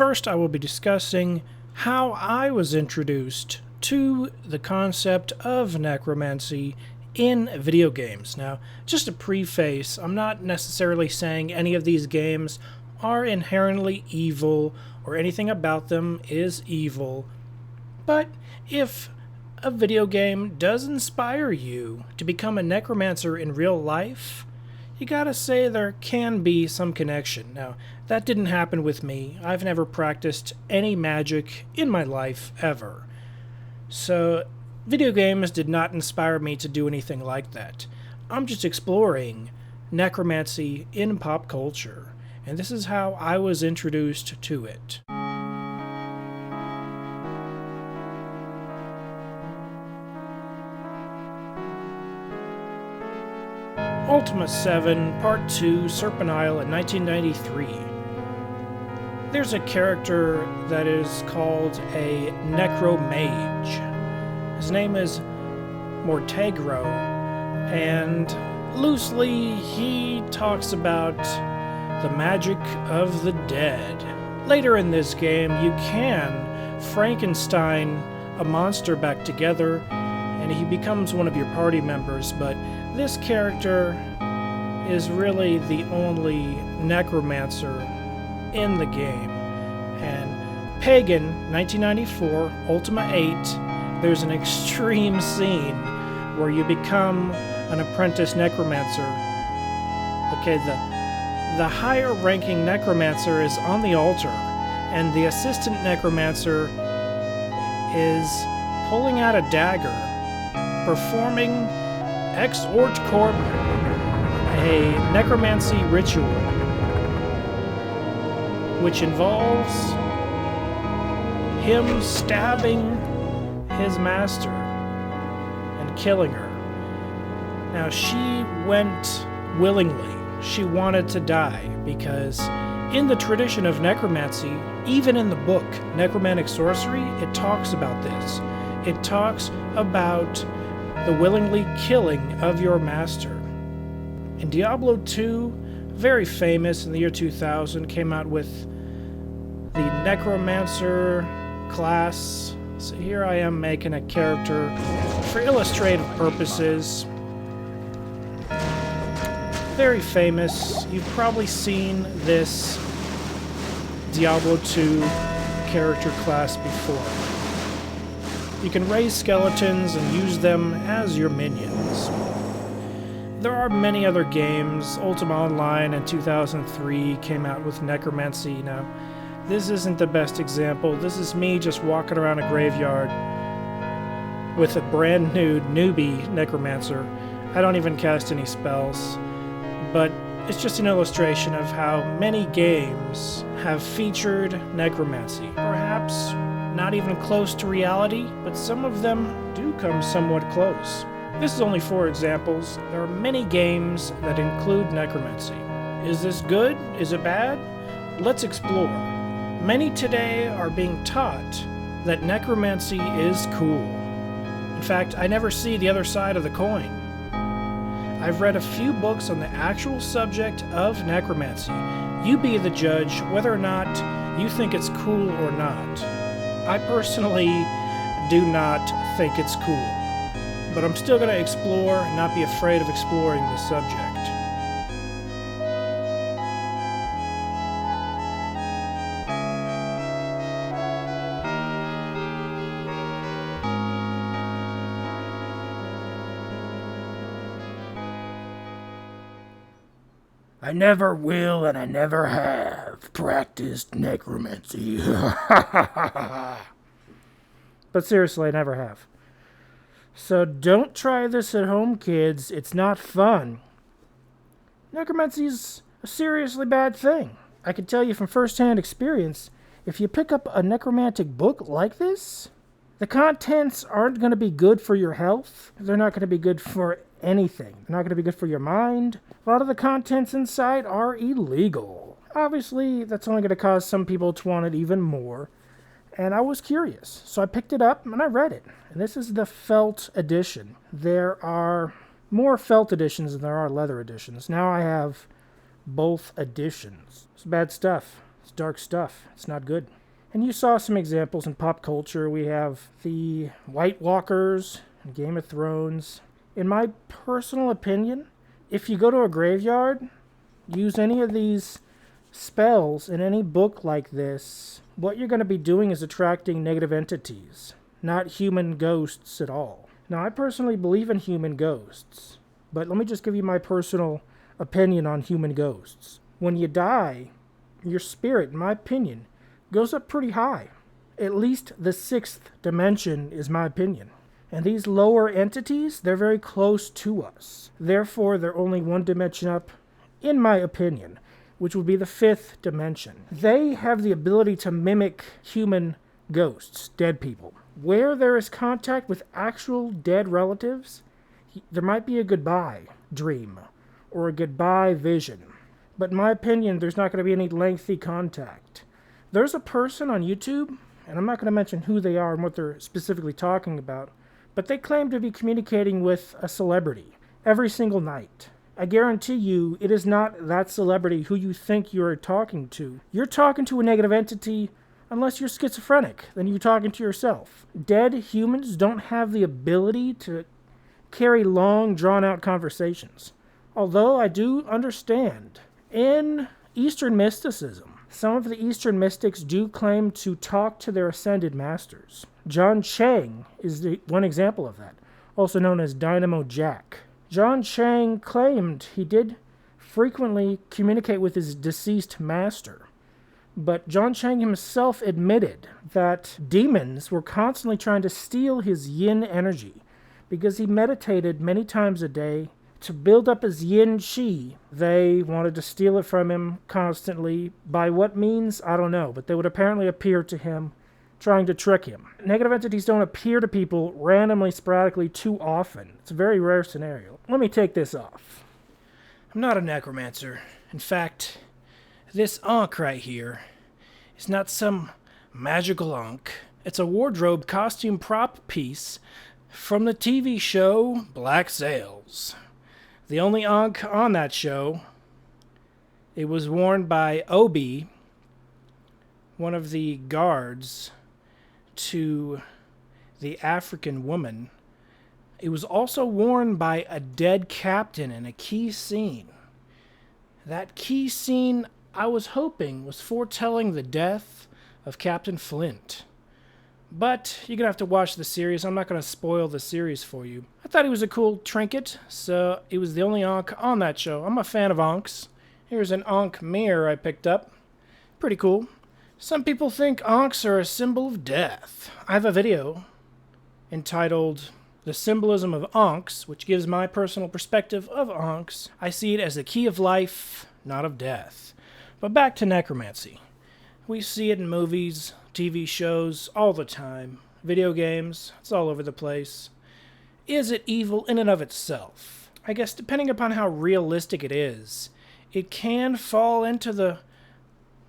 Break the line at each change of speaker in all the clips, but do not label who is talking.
first I will be discussing how I was introduced to the concept of necromancy in video games. Now, just a preface, I'm not necessarily saying any of these games are inherently evil or anything about them is evil, but if a video game does inspire you to become a necromancer in real life, you gotta say there can be some connection. Now, that didn't happen with me. I've never practiced any magic in my life ever. So, video games did not inspire me to do anything like that. I'm just exploring necromancy in pop culture, and this is how I was introduced to it. UL+IMA 7, Part 2, SERPEN Isle in 1993. There's a character that is called a necromage. His name is Mortegro, and loosely he talks about the magic of the dead. Later in this game, you can Frankenstein a monster back together, and he becomes one of your party members, but this character is really the only necromancer in the game. And PAGAN, 1994, UL+IMA 8, there's an extreme scene where you become an apprentice necromancer. Okay, the higher ranking necromancer is on the altar, and the assistant necromancer is pulling out a dagger, performing Ex Ort Corp, a necromancy ritual, which involves him stabbing his master and killing her. Now, she went willingly. She wanted to die because in the tradition of necromancy, even in the book Necromantic Sorcery, it talks about this. It talks about the willingly killing of your master. In Diablo 2, very famous in the year 2000, came out with the Necromancer class. So here I am making a character for illustrative purposes. Very famous. You've probably seen this Diablo 2 character class before. You can raise skeletons and use them as your minions. There are many other games. Ultima Online in 2003 came out with Necromancy. Now, this isn't the best example. This is me just walking around a graveyard with a brand new newbie necromancer. I don't even cast any spells, but it's just an illustration of how many games have featured necromancy. Perhaps not even close to reality, but some of them do come somewhat close. This is only 4 examples. There are many games that include necromancy. Is this good? Is it bad? Let's explore. Many today are being taught that necromancy is cool. In fact, I never see the other side of the coin. I've read a few books on the actual subject of necromancy. You be the judge whether or not you think it's cool or not. I personally do not think it's cool, but I'm still going to explore and not be afraid of exploring the subject.
I never will and I never have practiced necromancy.
But seriously, I never have. So don't try this at home, kids. It's not fun. Necromancy's a seriously bad thing. I can tell you from first-hand experience, if you pick up a necromantic book like this, the contents aren't going to be good for your health. They're not going to be good for anything. They're not going to be good for your mind. A lot of the contents inside are illegal. Obviously, that's only going to cause some people to want it even more. And I was curious, so I picked it up and I read it. And this is the felt edition. There are more felt editions than there are leather editions. Now I have both editions. It's bad stuff. It's dark stuff. It's not good. And you saw some examples in pop culture. We have the White Walkers in Game of Thrones. In my personal opinion, if you go to a graveyard, use any of these spells in any book like this, what you're going to be doing is attracting negative entities, not human ghosts at all. Now, I personally believe in human ghosts, but let me just give you my personal opinion on human ghosts. When you die, your spirit, in my opinion, goes up pretty high. At least the 6th dimension is my opinion. And these lower entities, they're very close to us. Therefore, they're only one dimension up, in my opinion, which would be the 5th dimension. They have the ability to mimic human ghosts, dead people. Where there is contact with actual dead relatives, there might be a goodbye dream or a goodbye vision. But in my opinion, there's not going to be any lengthy contact. There's a person on YouTube, and I'm not going to mention who they are and what they're specifically talking about, but they claim to be communicating with a celebrity every single night. I guarantee you, it is not that celebrity who you think you're talking to. You're talking to a negative entity unless you're schizophrenic. Then you're talking to yourself. Dead humans don't have the ability to carry long, drawn-out conversations. Although I do understand, in Eastern mysticism, some of the Eastern mystics do claim to talk to their ascended masters. John Chang is one example of that, also known as Dynamo Jack. John Chang claimed he did frequently communicate with his deceased master, but John Chang himself admitted that demons were constantly trying to steal his yin energy because he meditated many times a day to build up his yin chi. They wanted to steal it from him constantly. By what means, I don't know, but they would apparently appear to him trying to trick him. Negative entities don't appear to people randomly, sporadically too often. It's a very rare scenario. Let me take this off. I'm not a necromancer. In fact, this ankh right here is not some magical ankh. It's a wardrobe costume prop piece from the TV show Black Sails. The only ankh on that show, it was worn by Obi, one of the guards to the African woman. It was also worn by a dead captain in a key scene. That key scene, I was hoping, was foretelling the death of Captain Flint. But you're going to have to watch the series. I'm not going to spoil the series for you. I thought it was a cool trinket, so it was the only ankh on that show. I'm a fan of ankhs. Here's an ankh mirror I picked up. Pretty cool. Some people think ankhs are a symbol of death. I have a video entitled The Symbolism of Ankhs, which gives my personal perspective of ankhs. I see it as the key of life, not of death. But back to necromancy. We see it in movies, TV shows, all the time. Video games, it's all over the place. Is it evil in and of itself? I guess depending upon how realistic it is, it can fall into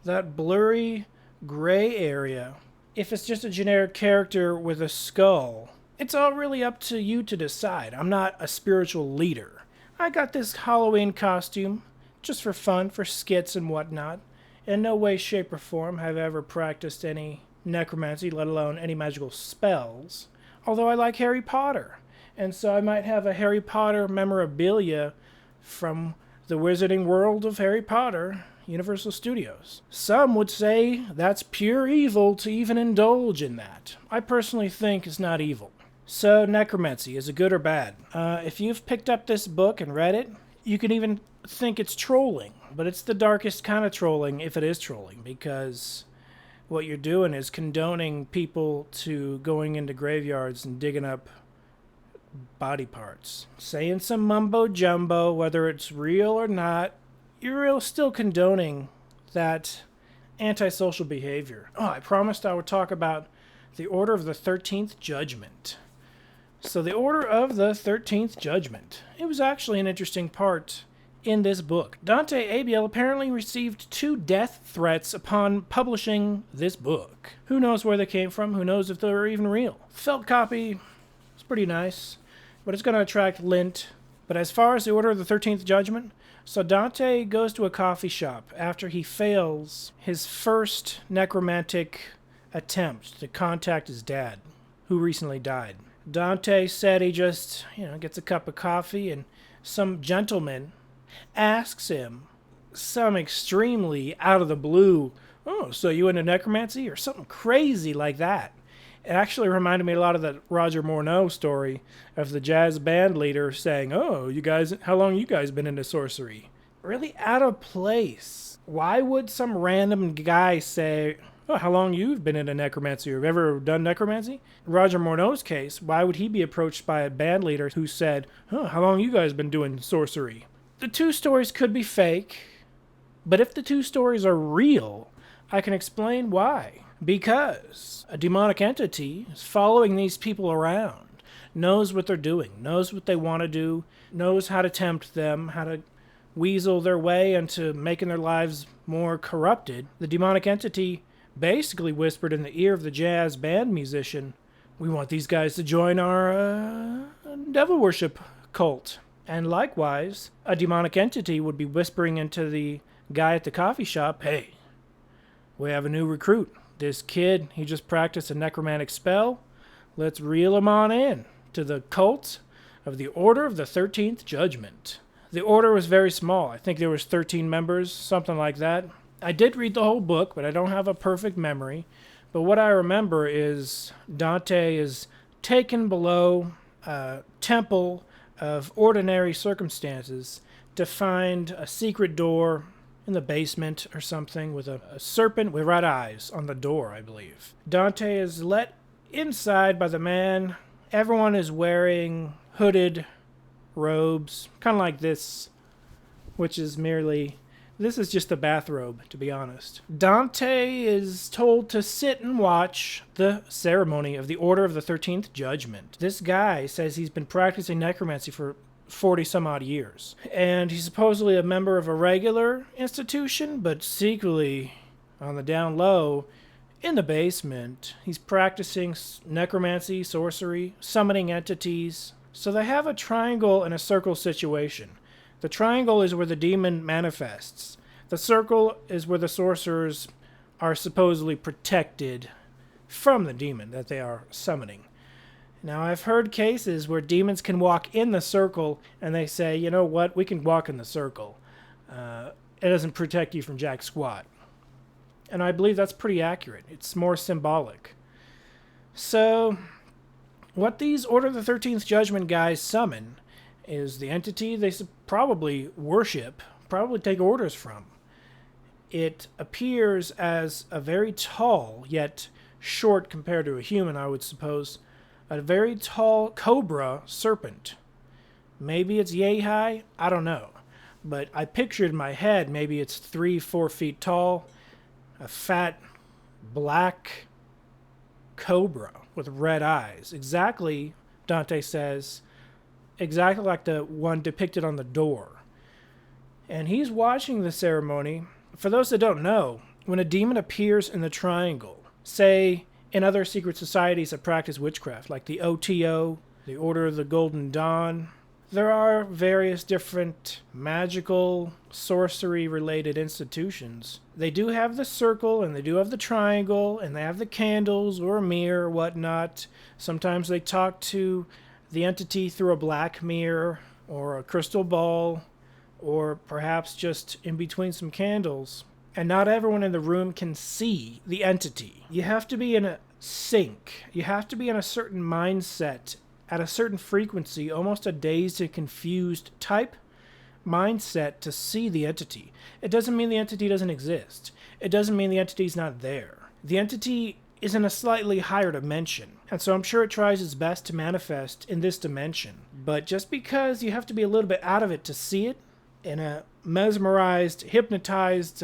that blurry gray area. If it's just a generic character with a skull, it's all really up to you to decide. I'm not a spiritual leader. I got this Halloween costume just for fun, for skits and whatnot. In no way, shape, or form have I ever practiced any necromancy, let alone any magical spells. Although I like Harry Potter, and so I might have a Harry Potter memorabilia from the Wizarding World of Harry Potter, Universal Studios. Some would say that's pure evil to even indulge in that. I personally think it's not evil. So, necromancy, is it good or bad? If you've picked up this book and read it, you can even think it's trolling, but it's the darkest kind of trolling, if it is trolling, because what you're doing is condoning people to going into graveyards and digging up body parts, saying some mumbo jumbo, whether it's real or not. You're still condoning that antisocial behavior. Oh, I promised I would talk about the Order of the 13th Judgment. So the Order of the 13th Judgment. It was actually an interesting part in this book. Dante Abiel apparently received 2 death threats upon publishing this book. Who knows where they came from? Who knows if they were even real? Felt copy is pretty nice, but it's going to attract lint But as far as the Order of the 13th Judgment, so Dante goes to a coffee shop after he fails his first necromantic attempt to contact his dad, who recently died. Dante said he just, gets a cup of coffee, and some gentleman asks him some extremely out of the blue, "Oh, so you into necromancy?" or something crazy like that. It actually reminded me a lot of that Roger Morneau story of the jazz band leader saying, "Oh, how long you guys been into sorcery?" Really out of place. Why would some random guy say, "Oh, how long you've been into necromancy, or have ever done necromancy?" In Roger Morneau's case, why would he be approached by a band leader who said, "Oh, how long you guys been doing sorcery?" The two stories could be fake, but if the two stories are real, I can explain why. Because a demonic entity is following these people around, knows what they're doing, knows what they want to do, knows how to tempt them, how to weasel their way into making their lives more corrupted. The demonic entity basically whispered in the ear of the jazz band musician, "We want these guys to join our devil worship cult." And likewise, a demonic entity would be whispering into the guy at the coffee shop, "Hey, we have a new recruit. This kid, he just practiced a necromantic spell. Let's reel him on in to the cult of the Order of the 13th Judgment." The order was very small. I think there was 13 members, something like that. I did read the whole book, but I don't have a perfect memory. But what I remember is Dante is taken below a temple of ordinary circumstances to find a secret door in the basement or something with a serpent with red eyes on the door, I believe. Dante is let inside by the man. Everyone is wearing hooded robes, kind of like this, which is merely... This is just a bathrobe, to be honest. Dante is told to sit and watch the ceremony of the Order of the 13th Judgment. This guy says he's been practicing necromancy for 40-some-odd years. And he's supposedly a member of a regular institution, but secretly, on the down low, in the basement, he's practicing necromancy, sorcery, summoning entities. So they have a triangle and a circle situation. The triangle is where the demon manifests. The circle is where the sorcerers are supposedly protected from the demon that they are summoning. Now, I've heard cases where demons can walk in the circle and they say, "You know what, we can walk in the circle. It doesn't protect you from jack squat." And I believe that's pretty accurate. It's more symbolic. So, what these Order of the 13th Judgment guys summon is the entity they probably worship, probably take orders from. It appears as a very tall, yet short compared to a human, I would suppose, a very tall cobra serpent. Maybe it's yay high, I don't know. But I pictured in my head maybe it's 3-4 feet tall, a fat black cobra with red eyes. Exactly, Dante says, exactly like the one depicted on the door. And he's watching the ceremony. For those that don't know, when a demon appears in the triangle, say in other secret societies that practice witchcraft, like the OTO, the Order of the Golden Dawn, there are various different magical, sorcery-related institutions. They do have the circle, and they do have the triangle, and they have the candles, or a mirror, or whatnot. Sometimes they talk to the entity through a black mirror, or a crystal ball, or perhaps just in between some candles. And not everyone in the room can see the entity. You have to be in a sync. You have to be in a certain mindset, at a certain frequency, almost a dazed and confused type mindset to see the entity. It doesn't mean the entity doesn't exist. It doesn't mean the entity's not there. The entity is in a slightly higher dimension, and so I'm sure it tries its best to manifest in this dimension. But just because you have to be a little bit out of it to see it, in a mesmerized, hypnotized,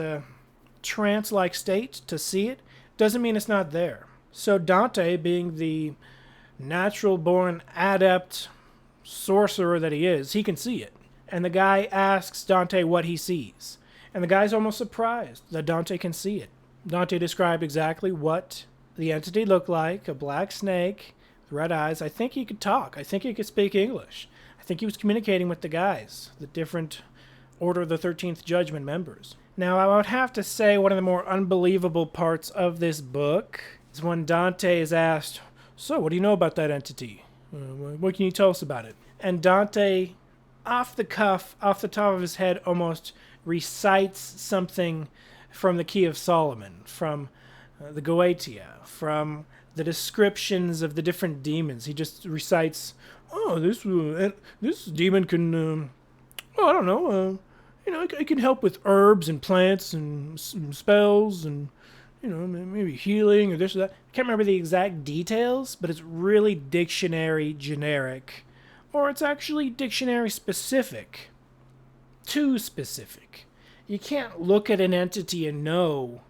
trance-like state to see it, doesn't mean it's not there. So Dante, being the natural-born adept sorcerer that he is, he can see it. And the guy asks Dante what he sees. And the guy's almost surprised that Dante can see it. Dante described exactly what the entity looked like: a black snake, the red eyes. I think he could talk. I think he could speak English. I think he was communicating with the guys, the different Order of the 13th Judgment members. Now, I would have to say one of the more unbelievable parts of this book is when Dante is asked, so, what do you know about that entity? What can you tell us about it? And Dante, off the cuff, off the top of his head, almost recites something from the Key of Solomon, from the Goetia, from the descriptions of the different demons. He just recites, this demon can, I don't know, it can help with herbs and plants and spells and, maybe healing or this or that. I can't remember the exact details, but it's really dictionary generic. Or it's actually dictionary specific. Too specific. You can't look at an entity and know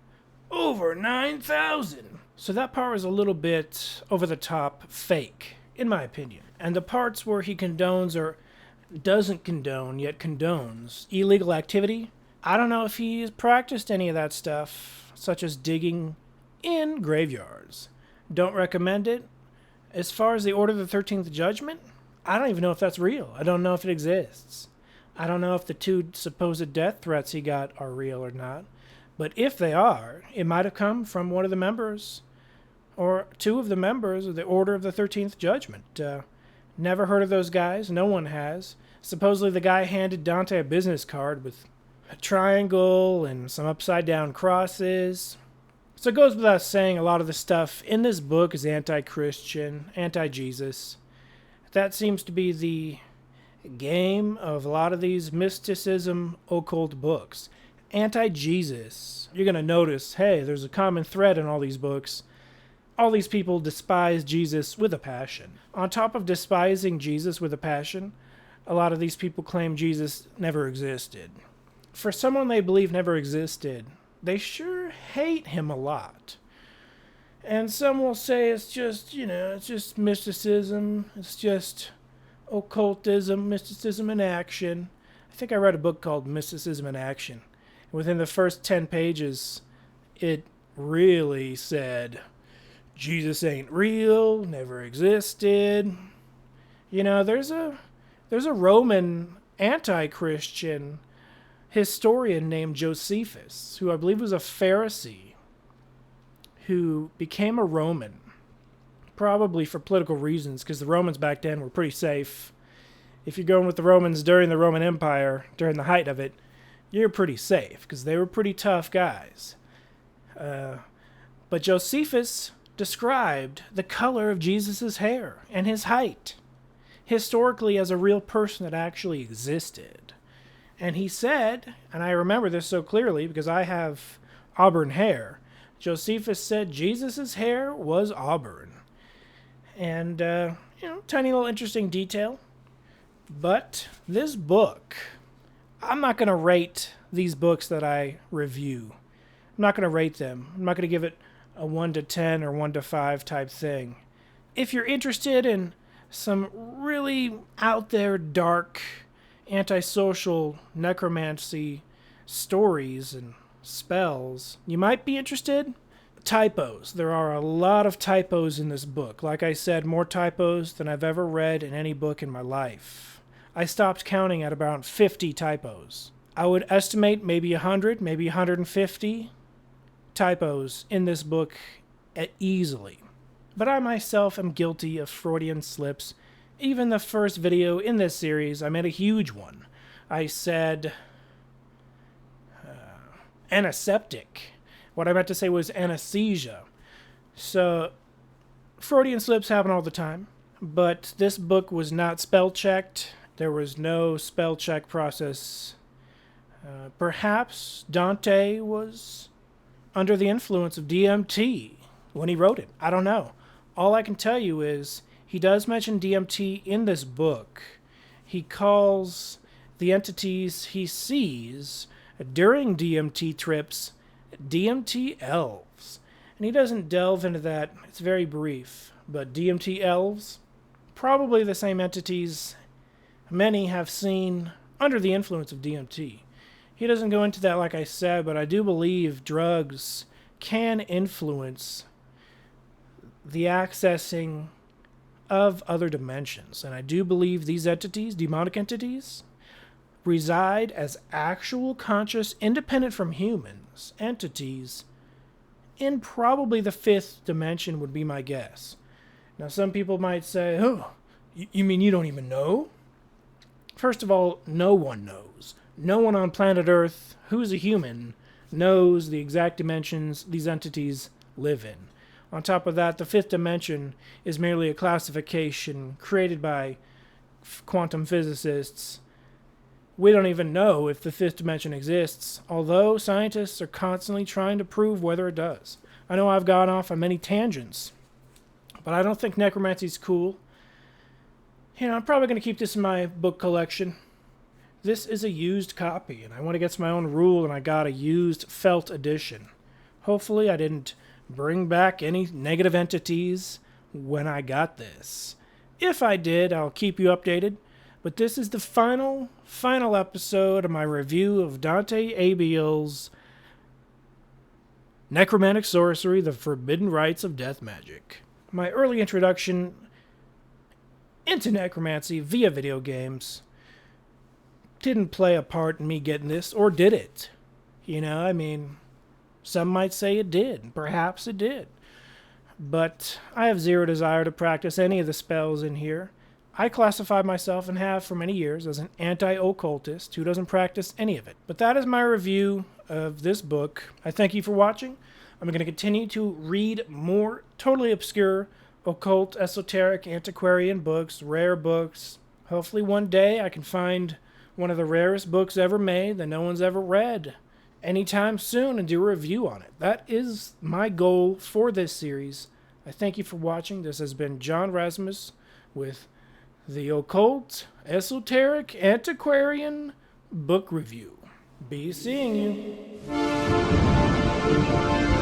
over 9,000. So that part was a little bit over the top fake, in my opinion. And the parts where he condones or doesn't condone, yet condones illegal activity, I don't know if he's practiced any of that stuff, such as digging in graveyards. Don't recommend it. As far as the Order of the 13th Judgment, I don't even know if that's real. I don't know if it exists. I don't know if the 2 supposed death threats he got are real or not. But if they are, it might have come from one of the members, or 2 of the members of the Order of the 13th Judgment. Never heard of those guys. No one has. Supposedly the guy handed Dante a business card with a triangle and some upside-down crosses. So it goes without saying a lot of the stuff in this book is anti-Christian, anti-Jesus. That seems to be the game of a lot of these mysticism occult books. Anti-Jesus. You're going to notice, hey, there's a common thread in all these books. All these people despise Jesus with a passion. On top of despising Jesus with a passion, a lot of these people claim Jesus never existed. For someone they believe never existed, they sure hate him a lot. And some will say it's just, it's just mysticism, it's just occultism, mysticism in action. I think I read a book called Mysticism in Action. Within the first 10 pages, it really said, Jesus ain't real, never existed. There's a Roman anti-Christian historian named Josephus, who I believe was a Pharisee, who became a Roman, probably for political reasons, because the Romans back then were pretty safe. If you're going with the Romans during the Roman Empire, during the height of it, you're pretty safe, because they were pretty tough guys. But Josephus described the color of Jesus' hair and his height, historically as a real person that actually existed. And he said, and I remember this so clearly because I have auburn hair, Josephus said Jesus' hair was auburn. And, tiny little interesting detail. But this book, I'm not going to rate these books that I review. I'm not going to rate them. I'm not going to give it a 1 to 10 or 1 to 5 type thing. If you're interested in some really out there dark antisocial necromancy stories and spells, you might be interested. Typos. There are a lot of typos in this book. Like I said, more typos than I've ever read in any book in my life. I stopped counting at about 50 typos. I would estimate maybe 100, maybe 150 typos in this book easily. But I myself am guilty of Freudian slips. Even the first video in this series, I made a huge one. I said antiseptic. What I meant to say was anesthesia. So Freudian slips happen all the time. But this book was not spell checked. There was no spell check process. Perhaps Dante was under the influence of DMT when he wrote it. I don't know. All I can tell you is he does mention DMT in this book. He calls the entities he sees during DMT trips DMT elves. And he doesn't delve into that. It's very brief. But DMT elves, probably the same entities many have seen under the influence of DMT. He doesn't go into that like I said, but I do believe drugs can influence the accessing of other dimensions. And I do believe these entities, demonic entities, reside as actual conscious, independent from humans, entities in probably the 5th dimension would be my guess. Now, some people might say, oh, you mean you don't even know? First of all, no one knows. No one on planet Earth who's a human knows the exact dimensions these entities live in. On top of that, the 5th dimension is merely a classification created by quantum physicists. We don't even know if the 5th dimension exists, although scientists are constantly trying to prove whether it does. I know I've gone off on many tangents, but I don't think necromancy's cool. I'm probably going to keep this in my book collection. This is a used copy, and I want to get to my own rule, and I got a used felt edition. Hopefully I didn't bring back any negative entities when I got this. If I did, I'll keep you updated. But this is the final episode of my review of Dante Abiel's Necromantic Sorcery, The Forbidden Rites of Death Magic. My early introduction into necromancy via video games didn't play a part in me getting this, or did it? Some might say it did. Perhaps it did. But I have zero desire to practice any of the spells in here. I classify myself, and have for many years, as an anti-occultist who doesn't practice any of it. But that is my review of this book. I thank you for watching. I'm going to continue to read more totally obscure occult, esoteric, antiquarian books, rare books. Hopefully one day I can find one of the rarest books ever made that no one's ever read anytime soon and do a review on it. That is my goal for this series. I thank you for watching. This has been John Razimus with the Occult Esoteric Antiquarian Book Review. Be seeing you.